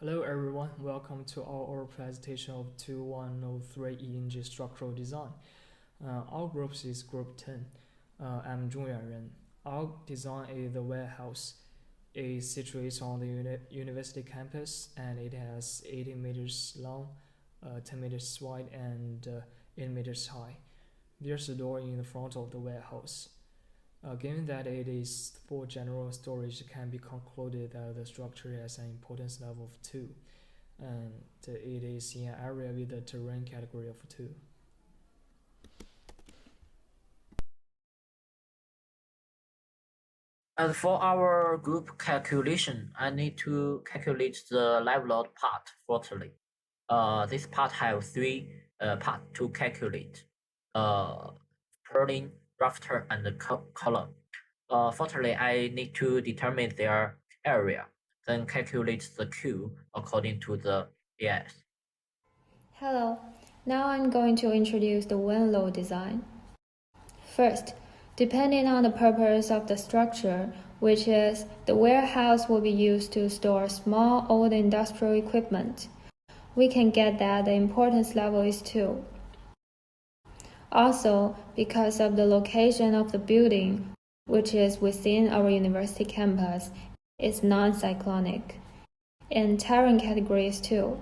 Hello everyone, welcome to our presentation of 2103 ENG structural design. Our group is group 10. I'm Zhong Yuanren. Our design is the warehouse. It is situated on the university campus and it has 18 meters long, 10 meters wide and 8 meters high. There's a door in the front of the warehouse. Given that it is for general storage, it can be concluded that the structure has an importance level of 2, and it is in an area with a terrain category of 2. As for our group calculation, I need to calculate the live load part fourthly. This part have three parts to calculate. Purlin, rafter, and the column. Fourthly, I need to determine their area, then calculate the Q according to the AS. Hello, now I'm going to introduce the wind load design. First, depending on the purpose of the structure, which is the warehouse will be used to store small old industrial equipment, we can get that the importance level is 2. Also, because of the location of the building, which is within our university campus, is non-cyclonic. And terrain category is 2.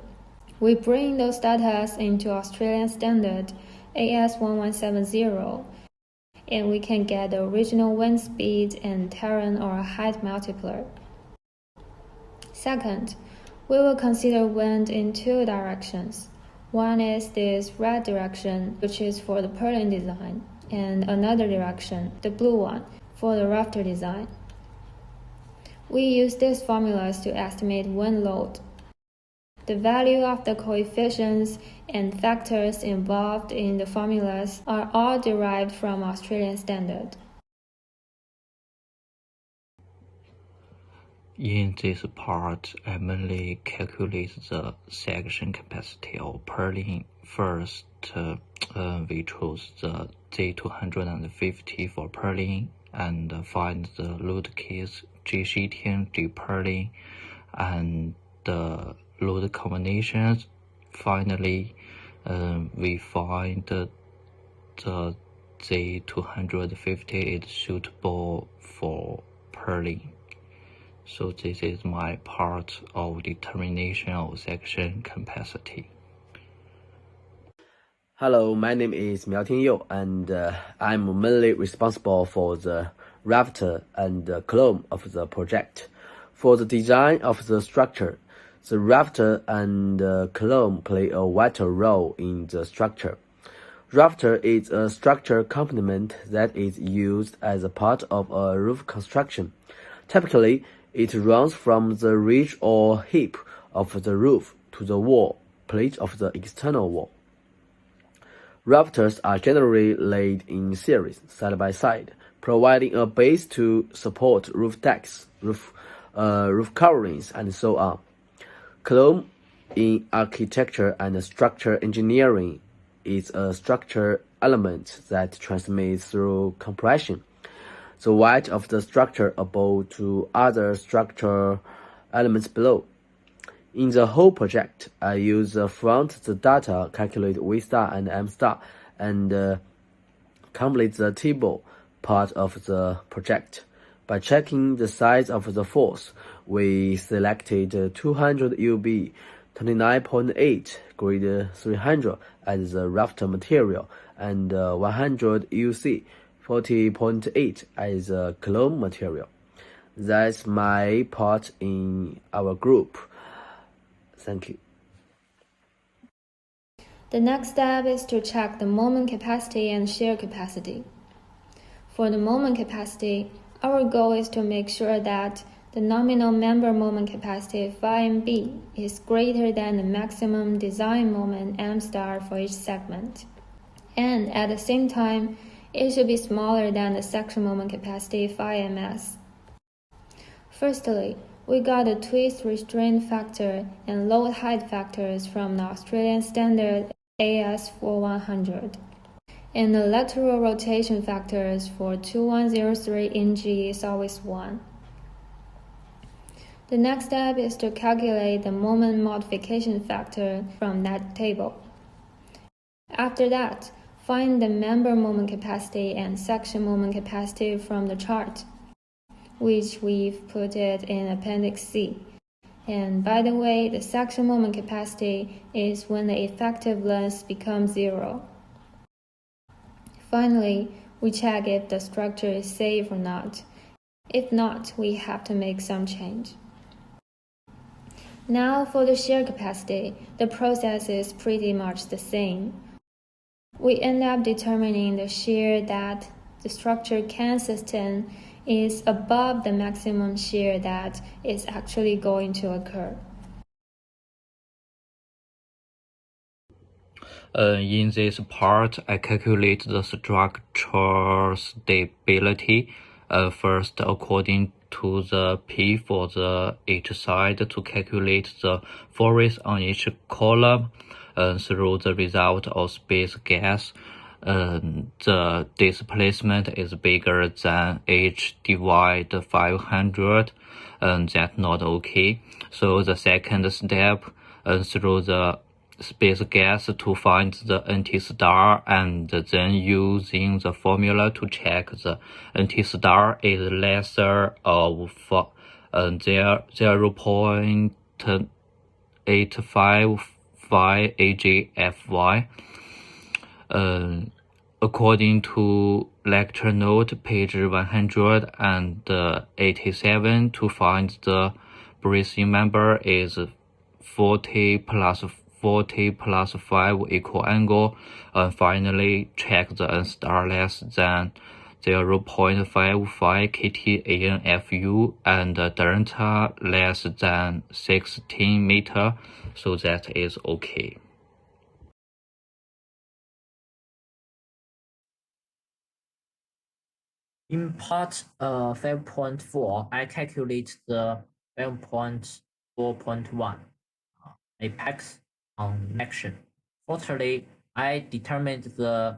We bring those data into Australian standard AS1170, and we can get the original wind speed and terrain or height multiplier. Second, we will consider wind in 2 directions. One is this red direction, which is for the purlin design, and another direction, the blue one, for the rafter design. We use these formulas to estimate wind load. The value of the coefficients and factors involved in the formulas are all derived from Australian standard. In this part, I mainly calculate the section capacity of purlin. First, we choose the Z250 for purlin and find the load case G sheeting, G purlin, and the load combinations. Finally, we find the Z250 is suitable for purlin. So this is my part of determination of section capacity. Hello, my name is Miaoting You, and I'm mainly responsible for the rafter and the column of the project. For the design of the structure, the rafter and column play a vital role in the structure. Rafter is a structure component that is used as a part of a roof construction. Typically, it runs from the ridge or hip of the roof to the wall plate of the external wall. Rafters are generally laid in series, side by side, providing a base to support roof decks, roof coverings, and so on. Column in architecture and structure engineering is a structure element that transmits through compression the weight of the structure above to other structure elements below. In the whole project, I use the data, calculate V star and M star, and complete the table part of the project. By checking the size of the force, we selected 200 UB 29.8 grade 300 as the rafter material and 100 UC 40.8 as a column material. That's my part in our group. Thank you. The next step is to check the moment capacity and shear capacity. For the moment capacity, our goal is to make sure that the nominal member moment capacity phi and B is greater than the maximum design moment M star for each segment. And at the same time, it should be smaller than the section moment capacity phi ms. Firstly, we got the twist restraint factor and load height factors from the Australian standard AS4100. And the lateral rotation factors for 2103 NG is always 1. The next step is to calculate the moment modification factor from that table. After that, find the member moment capacity and section moment capacity from the chart, which we've put it in Appendix C. And by the way, the section moment capacity is when the effective length becomes 0. Finally, we check if the structure is safe or not. If not, we have to make some change. Now for the shear capacity, the process is pretty much the same. We end up determining the shear that the structure can sustain is above the maximum shear that is actually going to occur. In this part, I calculate the structure stability first according to the P for the each side to calculate the force on each column through the result of space gas. The displacement is bigger than h divided 500, that's not okay. So the second step, through the space gas to find the NT star, and then using the formula to check the NT star is lesser of 0.855 AGFY. According to lecture note page 187, to find the bracing member is 40 plus 5 equal angle. Finally, check the N star less than 0.55 kTanFU and delta less than 16 meter, so that is okay. In part 5.4, I calculate the 5.4.1 apex on action. Fourthly, I determined the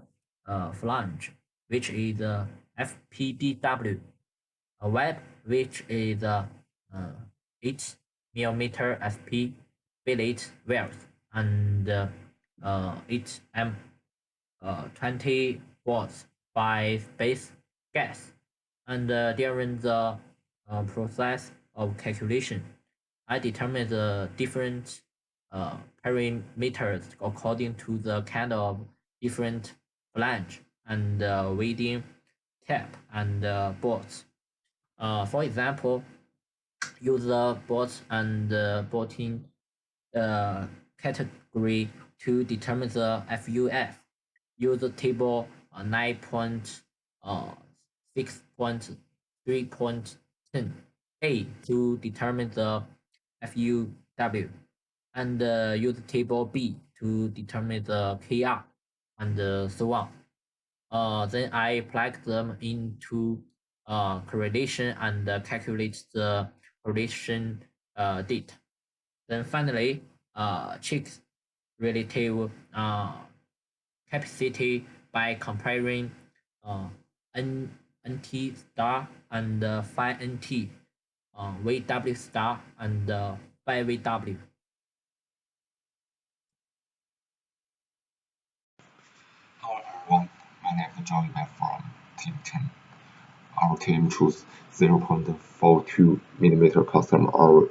flange, which is the FPDW, a web, which is 8 mm SP billet width and 8 m 20 watts by space gas. And during the process of calculation, I determined the different perimeters according to the kind of different flange and welding tap and bolts. For example, use the bolts and bolting category to determine the FUF. Use the table 9.6.3.10a to determine the FUW, and use table B to determine the KR, and so on. Then I plug them into correlation and calculate the correlation date. Then finally, check relative capacity by comparing NT star and phi NT, VW star and phi VW. Hello everyone, my name is John Van from Team 10. Our team chose 0.42 mm custom hour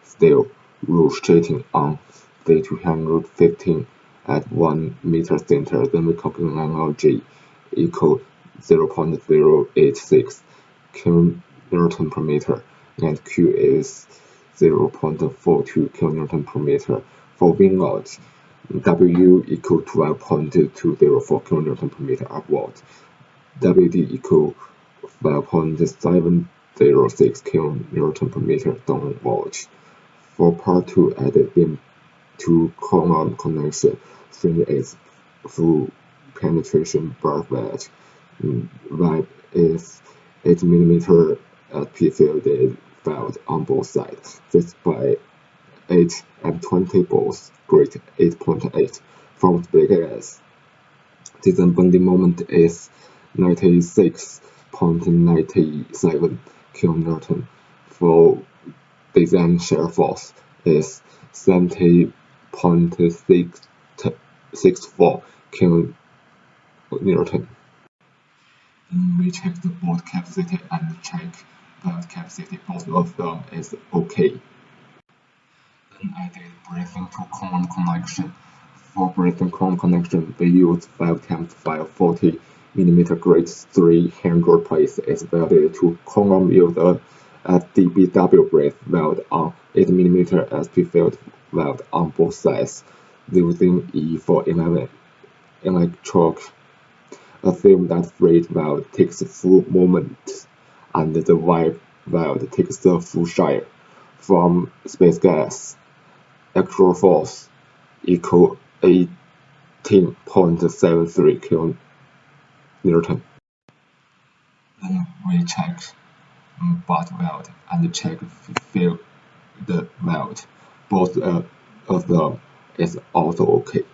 steel roof sheeting on D215 at 1 meter center. Then we calculate LG equal 0.086 kN per meter, and Q is 0.42 kN per meter. For wing load, W equal 12.204 kN per meter upward. WD equal 5.706 kN per meter downward. For part 2, added beam to column connection, string is full penetration bar wedge. Web is 8 mm P fielded felt on both sides. Fixed by 8 M20 balls, grade 8.8. Front big S. Design bending moment is 96.97 kN. For design shear force is 70.64 kilonewton. Then we check the bolt capacity and check weld capacity. Both of them is okay. Then I did braking to cone connection. For braking cone connection, we use 5 times 5 40 mm grade 3 handle piece is welded to cone with a DBW brace weld on 8 mm SP field weld on both sides, using E411 electrode. Assume that freight weld takes full moment and the wire weld takes the full shear. From space gas, actual force equal 18.73 kilonewton. Then we check butt weld and check field weld. Both of them is also okay.